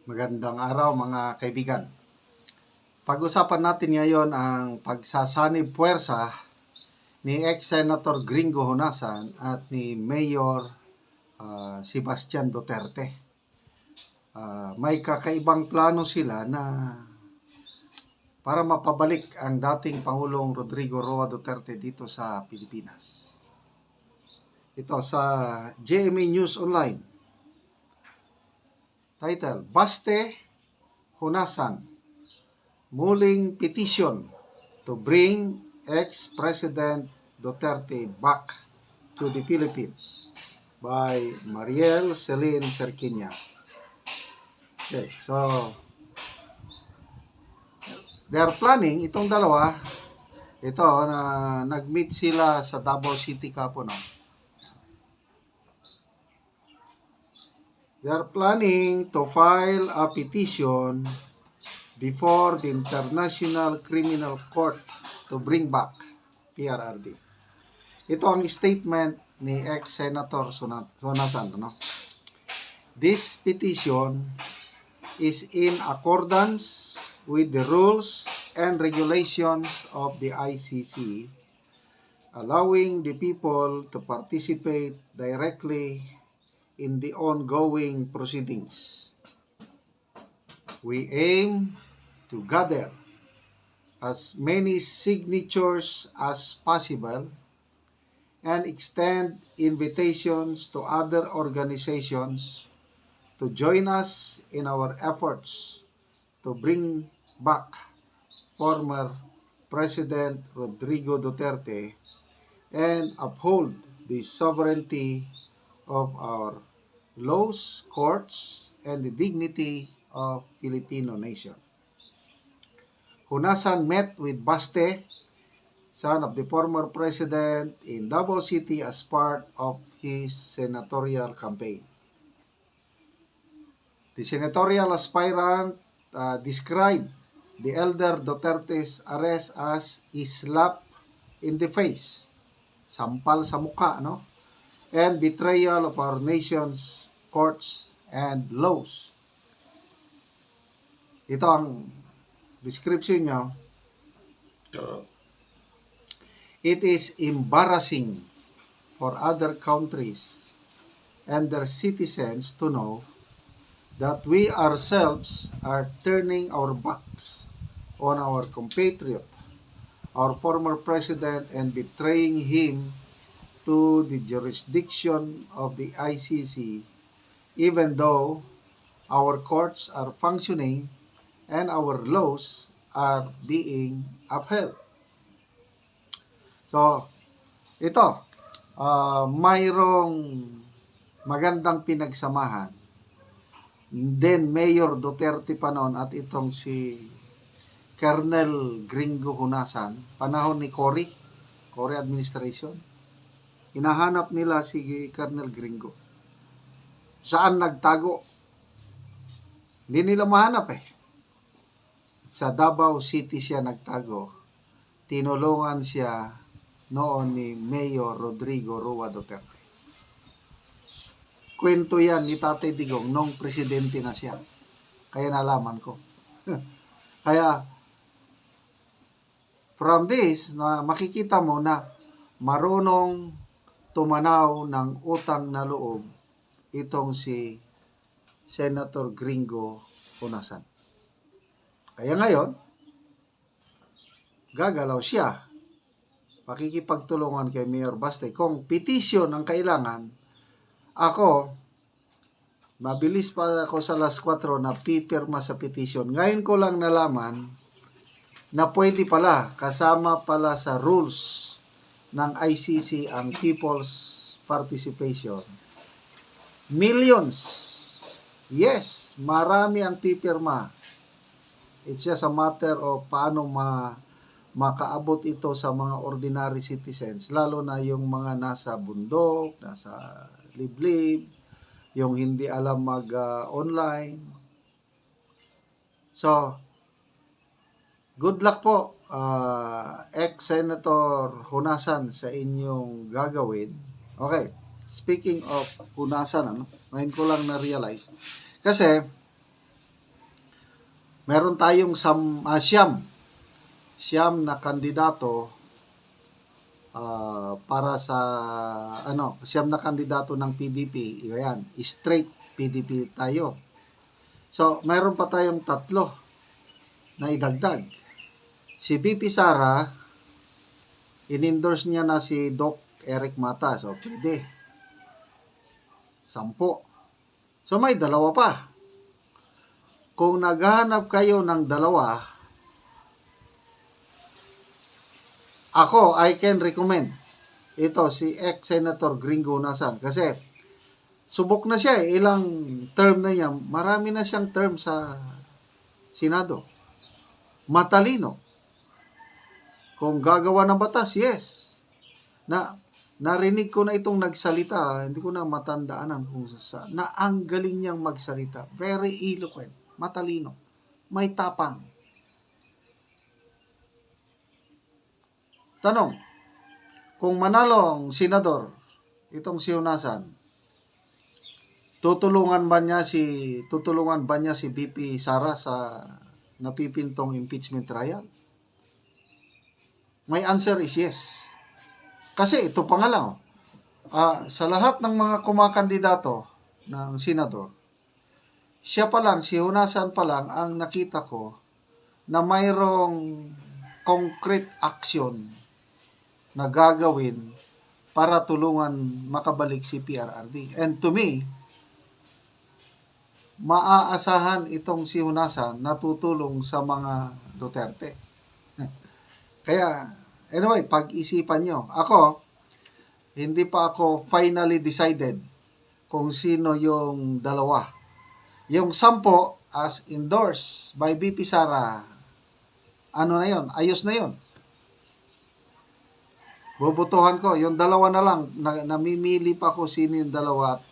Magandang araw mga kaibigan. Pag-usapan natin ngayon ang pagsasanib puwersa ni ex-Senator Gringo Honasan at ni Mayor Sebastian Duterte. May kakaibang plano sila na para mapabalik ang dating Pangulong Rodrigo Roa Duterte dito sa Pilipinas. Ito sa GMA News Online. Title, Baste Honasan, muling petition to bring ex-President Duterte back to the Philippines by Mariel Celine Serquinia. Okay, so they are planning, itong dalawa, ito na nag-meet sila sa Davao City kahapon. They are planning to file a petition before the International Criminal Court to bring back PRRD. Ito ang statement ni ex-Senator Honasan. This petition is in accordance with the rules and regulations of the ICC, allowing the people to participate directly in the ongoing proceedings. We aim to gather as many signatures as possible and extend invitations to other organizations to join us in our efforts to bring back former President Rodrigo Duterte and uphold the sovereignty of our laws, courts, and the dignity of Filipino nation. Honasan met with Baste, son of the former president, in Davao City as part of his senatorial campaign. The senatorial aspirant described the elder Duterte's arrest as a slap in the face, sampal sa mukha, and betrayal of our nation's courts and laws. Ito ang description niya. It is embarrassing for other countries and their citizens to know that we ourselves are turning our backs on our compatriot, our former president, and betraying him to the jurisdiction of the ICC, even though our courts are functioning and our laws are being upheld. So, ito, mayroong magandang pinagsamahan. Then, Mayor Duterte pa noon at itong si Colonel Gringo Honasan, panahon ni Cory administration. Hinahanap nila si Colonel Gringo. Saan nagtago? Hindi nila mahanap Sa Davao City siya nagtago. Tinulungan siya noon ni Mayor Rodrigo Roa Duterte. Kwento yan ni Tatay Digong nung presidente na siya. Kaya nalaman ko. Kaya from this, makikita mo na marunong tumanaw ng utang na loob itong si Senator Gringo Honasan. Kaya ngayon, gagalaw siya. Pakikipagtulungan kay Mayor Baste. Kung petition ang kailangan, ako, mabilis pa ako sa alas 4 na pipirma sa petition. Ngayon ko lang nalaman na pwede pala, kasama pala sa rules ng ICC ang people's participation. Millions. Yes, marami ang pipirma. It's just a matter of paano makaabot ito sa mga ordinary citizens, lalo na yung mga nasa bundok, nasa liblib, yung hindi alam mag-online. So, good luck po, ex-Senator Honasan, sa inyong gagawin. Okay, speaking of Honasan, ngayon ko lang na-realize. Kasi, meron tayong siyam na kandidato para sa siyam na kandidato ng PDP. Yan, straight PDP tayo. So, meron pa tayong 3 na idagdag. Si BP Sara, in-endorse niya na si Doc Eric Mata. So, pwede. 10. So, may 2 pa. Kung naghahanap kayo ng 2, ako, I can recommend ito, si ex-Senator Gringo Nasan. Kasi, subok na siya eh. Ilang term na niya. Marami na siyang term sa Senado. Matalino. Kung gagawa ng batas, yes. Narinig ko na itong nagsalita. Hindi ko na matandaanan kung na ang galing niyang magsalita. Very eloquent. Matalino. May tapang. Tanong, kung manalo ang senador, itong si Hunasan, tutulungan ba niya si BP Sara sa napipintong impeachment trial? My answer is yes. Kasi ito pa nga lang, sa lahat ng mga kumakandidato ng senador, siya pa lang, si Hunasan pa lang ang nakita ko na mayroong concrete action na gagawin para tulungan makabalik si PRRD. And to me, maaasahan itong si Hunasan na tutulong sa mga Duterte. Kaya, anyway, pag-isipan nyo. Ako, hindi pa ako finally decided kung sino yung 2. Yung 10 as endorsed by BP Sara, ano na yon? Ayos na yon. Bubutuhan ko, yung 2 na lang, namimili pa ko sino yung 2 at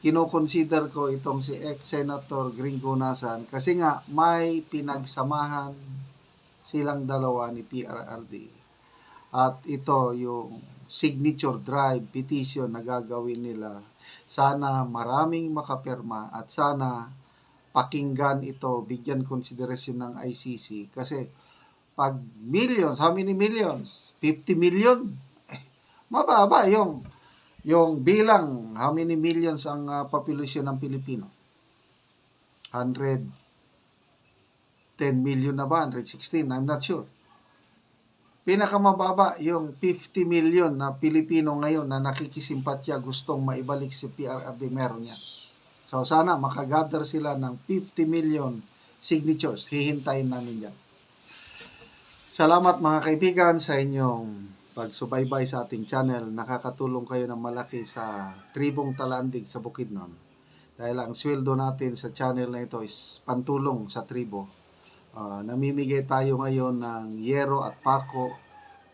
kinoconsider ko itong si ex-Senator Gringo Nasan kasi nga may pinagsamahan silang 2 ni PRRD. At ito yung signature drive petition na gagawin nila. Sana maraming makapirma at sana pakinggan ito, bigyan konsiderasyon ng ICC kasi pag millions, how many millions? 50 million? Mababa yung bilang, how many millions ang population ng Pilipino? 110 million na ba? 116? I'm not sure. Pinakamababa yung 50 million na Pilipino ngayon na nakikisimpatya gustong maibalik si PRRD, meron yan. So sana makagather sila ng 50 million signatures. Hihintayin namin yan. Salamat mga kaibigan sa inyong pagsubaybay sa ating channel. Nakakatulong kayo ng malaki sa Tribong Talandig sa Bukidnon. Dahil ang sweldo natin sa channel na ito is pantulong sa tribo. Namimigay tayo ngayon ng yero at pako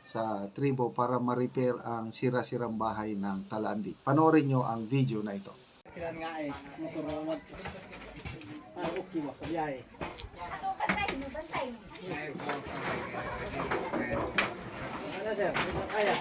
sa tribo para ma-repair ang sira-sirang bahay ng Talandig. Panoorin nyo ang video na ito. Kailan nga eh, motoromot. Okay, wakabiyay. Ato bantay mo, bantay mo. Ano sir? Kaya?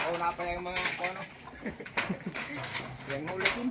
Wala pa yung mga ano. Yang ulitin.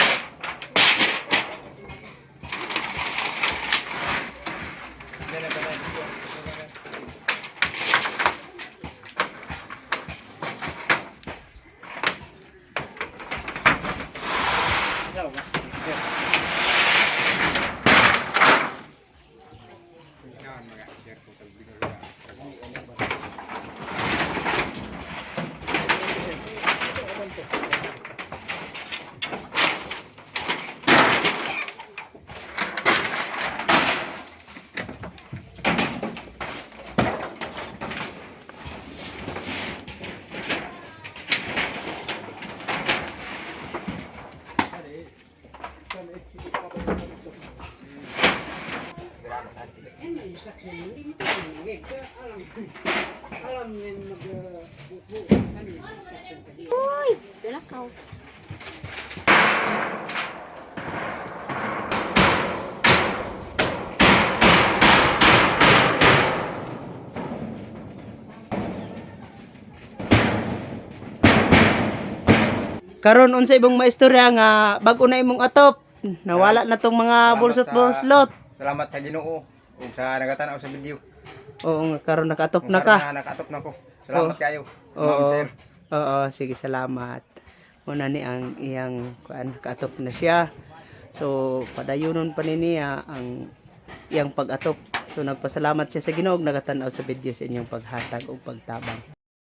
Uy, lakaw. Karon unsa imong maistorya nga bag-o na imong atop? Nawala na tong mga bulsot-bulslot. Salamat sa Ginoo ug sa nagatanaw sa video. Oo, nga karon nakaatop Kung na karon ka. na nakatop na ko. Salamat kayo. Ma'am Oo. sir. Oo, sige, salamat. Una ni ang iyang kuan kaatop na siya. So, padayonon pa ni niya ang iyang pag-atop. So, nagpasalamat siya sa Ginoo ug nagatanaw sa video sa inyong paghatag o pagtabang.